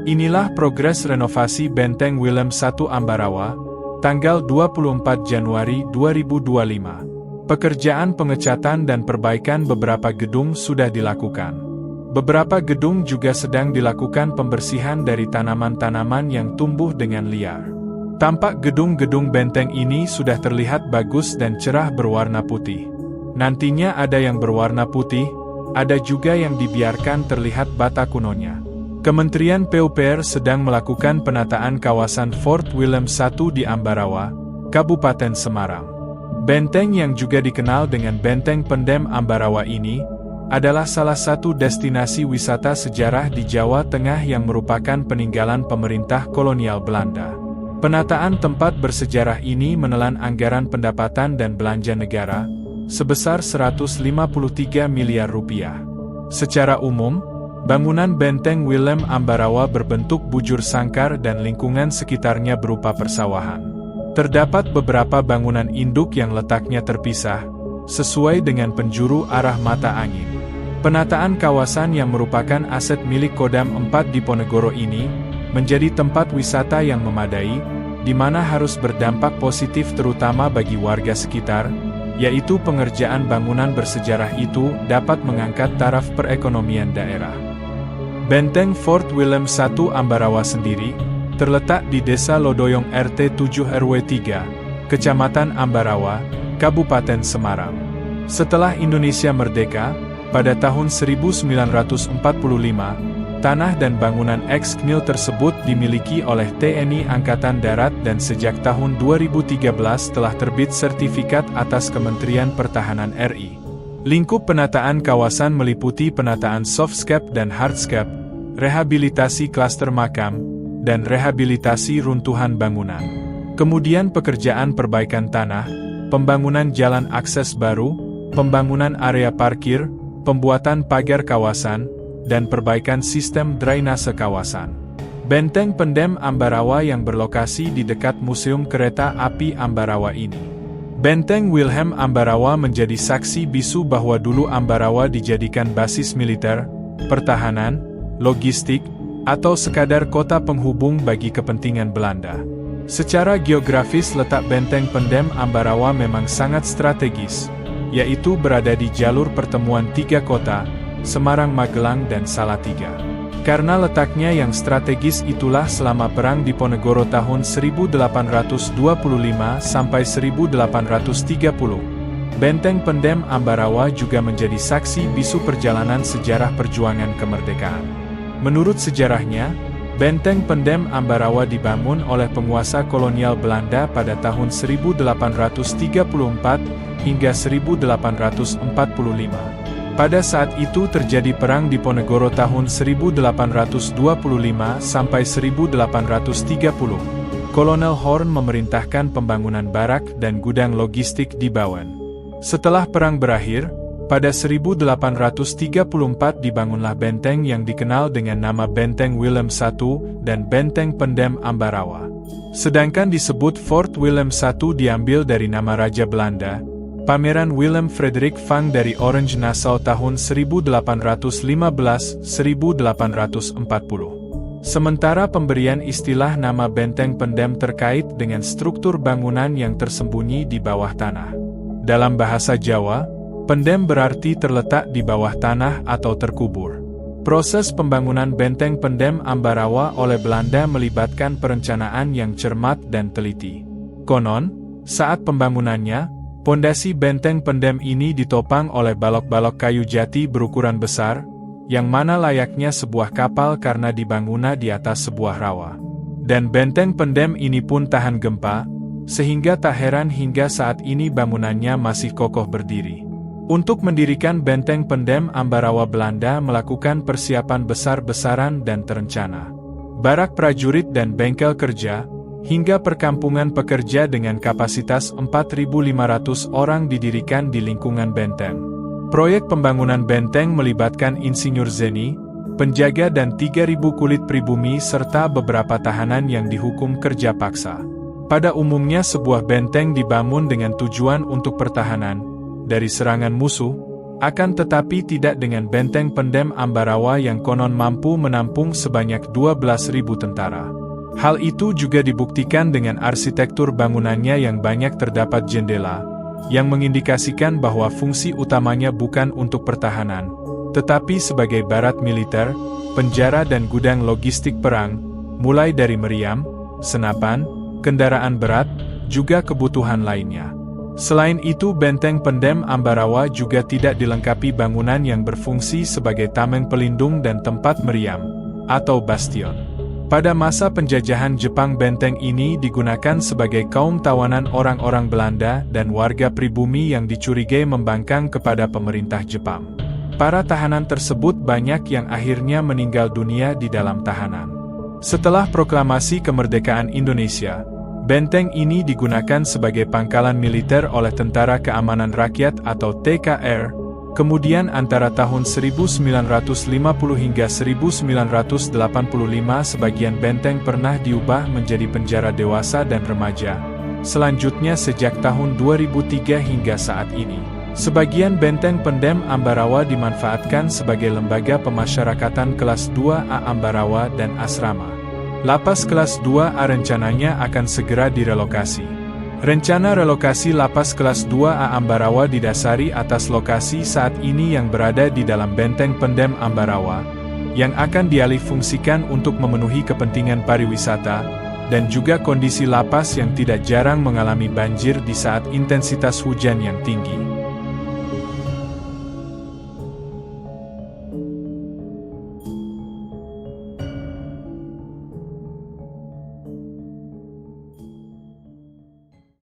Inilah progres renovasi Benteng Willem I Ambarawa, tanggal 24 Januari 2025. Pekerjaan pengecatan dan perbaikan beberapa gedung sudah dilakukan. Beberapa gedung juga sedang dilakukan pembersihan dari tanaman-tanaman yang tumbuh dengan liar. Tampak gedung-gedung benteng ini sudah terlihat bagus dan cerah berwarna putih. Nantinya ada yang berwarna putih, ada juga yang dibiarkan terlihat bata kunonya. Kementerian PUPR sedang melakukan penataan kawasan Fort Willem I di Ambarawa, Kabupaten Semarang. Benteng yang juga dikenal dengan Benteng Pendem Ambarawa ini adalah salah satu destinasi wisata sejarah di Jawa Tengah yang merupakan peninggalan pemerintah kolonial Belanda. Penataan tempat bersejarah ini menelan anggaran pendapatan dan belanja negara sebesar 153 miliar rupiah. Secara umum, bangunan Benteng Willem Ambarawa berbentuk bujur sangkar dan lingkungan sekitarnya berupa persawahan. Terdapat beberapa bangunan induk yang letaknya terpisah, sesuai dengan penjuru arah mata angin. Penataan kawasan yang merupakan aset milik Kodam 4 Diponegoro ini, menjadi tempat wisata yang memadai, di mana harus berdampak positif terutama bagi warga sekitar, yaitu pengerjaan bangunan bersejarah itu dapat mengangkat taraf perekonomian daerah. Benteng Fort Willem I Ambarawa sendiri, terletak di Desa Lodoyong RT 7 RW 3, Kecamatan Ambarawa, Kabupaten Semarang. Setelah Indonesia merdeka, pada tahun 1945, tanah dan bangunan ex-KNIL tersebut dimiliki oleh TNI Angkatan Darat dan sejak tahun 2013 telah terbit sertifikat atas Kementerian Pertahanan RI. Lingkup penataan kawasan meliputi penataan softscape dan hardscape, rehabilitasi klaster makam, dan rehabilitasi runtuhan bangunan. Kemudian pekerjaan perbaikan tanah, pembangunan jalan akses baru, pembangunan area parkir, pembuatan pagar kawasan, dan perbaikan sistem drainase kawasan. Benteng Pendem Ambarawa yang berlokasi di dekat Museum Kereta Api Ambarawa ini. Benteng Willem Ambarawa menjadi saksi bisu bahwa dulu Ambarawa dijadikan basis militer, pertahanan, logistik, atau sekadar kota penghubung bagi kepentingan Belanda. Secara geografis letak Benteng Pendem Ambarawa memang sangat strategis, yaitu berada di jalur pertemuan tiga kota, Semarang, Magelang, dan Salatiga. Karena letaknya yang strategis itulah selama Perang Diponegoro tahun 1825 sampai 1830, Benteng Pendem Ambarawa juga menjadi saksi bisu perjalanan sejarah perjuangan kemerdekaan. Menurut sejarahnya, Benteng Pendem Ambarawa dibangun oleh penguasa kolonial Belanda pada tahun 1834 hingga 1845. Pada saat itu terjadi Perang Diponegoro tahun 1825 sampai 1830. Kolonel Horn memerintahkan pembangunan barak dan gudang logistik di Bawen. Setelah perang berakhir, pada 1834 dibangunlah benteng yang dikenal dengan nama Benteng Willem I dan Benteng Pendem Ambarawa. Sedangkan disebut Fort Willem I diambil dari nama Raja Belanda, Pangeran Willem Frederik van dari Orange Nassau tahun 1815-1840. Sementara pemberian istilah nama Benteng Pendem terkait dengan struktur bangunan yang tersembunyi di bawah tanah. Dalam bahasa Jawa, pendem berarti terletak di bawah tanah atau terkubur. Proses pembangunan Benteng Pendem Ambarawa oleh Belanda melibatkan perencanaan yang cermat dan teliti. Konon, saat pembangunannya, pondasi Benteng Pendem ini ditopang oleh balok-balok kayu jati berukuran besar, yang mana layaknya sebuah kapal karena dibangun di atas sebuah rawa. Dan benteng pendem ini pun tahan gempa, sehingga tak heran hingga saat ini bangunannya masih kokoh berdiri. Untuk mendirikan Benteng Pendem Ambarawa, Belanda melakukan persiapan besar-besaran dan terencana. Barak prajurit dan bengkel kerja, hingga perkampungan pekerja dengan kapasitas 4.500 orang didirikan di lingkungan benteng. Proyek pembangunan benteng melibatkan insinyur Zeni, penjaga dan 3.000 kulit pribumi serta beberapa tahanan yang dihukum kerja paksa. Pada umumnya sebuah benteng dibangun dengan tujuan untuk pertahanan, dari serangan musuh, Akan tetapi tidak dengan benteng pendem Ambarawa yang konon mampu menampung sebanyak 12.000 tentara. Hal itu juga dibuktikan dengan arsitektur bangunannya yang banyak terdapat jendela, yang mengindikasikan bahwa fungsi utamanya bukan untuk pertahanan, tetapi sebagai barat militer, penjara dan gudang logistik perang, mulai dari meriam, senapan, kendaraan berat, juga kebutuhan lainnya. Selain itu, benteng pendem Ambarawa juga tidak dilengkapi bangunan yang berfungsi sebagai tameng pelindung dan tempat meriam, atau bastion. Pada masa penjajahan Jepang, benteng ini digunakan sebagai kaum tawanan orang-orang Belanda dan warga pribumi yang dicurigai membangkang kepada pemerintah Jepang. Para tahanan tersebut banyak yang akhirnya meninggal dunia di dalam tahanan. Setelah proklamasi kemerdekaan Indonesia, benteng ini digunakan sebagai pangkalan militer oleh Tentara Keamanan Rakyat atau TKR. Kemudian antara tahun 1950 hingga 1985 sebagian benteng pernah diubah menjadi penjara dewasa dan remaja. Selanjutnya sejak tahun 2003 hingga saat ini, sebagian benteng pendem Ambarawa dimanfaatkan sebagai lembaga pemasyarakatan kelas 2A Ambarawa dan asrama. Lapas kelas 2A rencananya akan segera direlokasi. Rencana relokasi lapas kelas 2A Ambarawa didasari atas lokasi saat ini yang berada di dalam benteng pendem Ambarawa, yang akan dialihfungsikan untuk memenuhi kepentingan pariwisata, dan juga kondisi lapas yang tidak jarang mengalami banjir di saat intensitas hujan yang tinggi.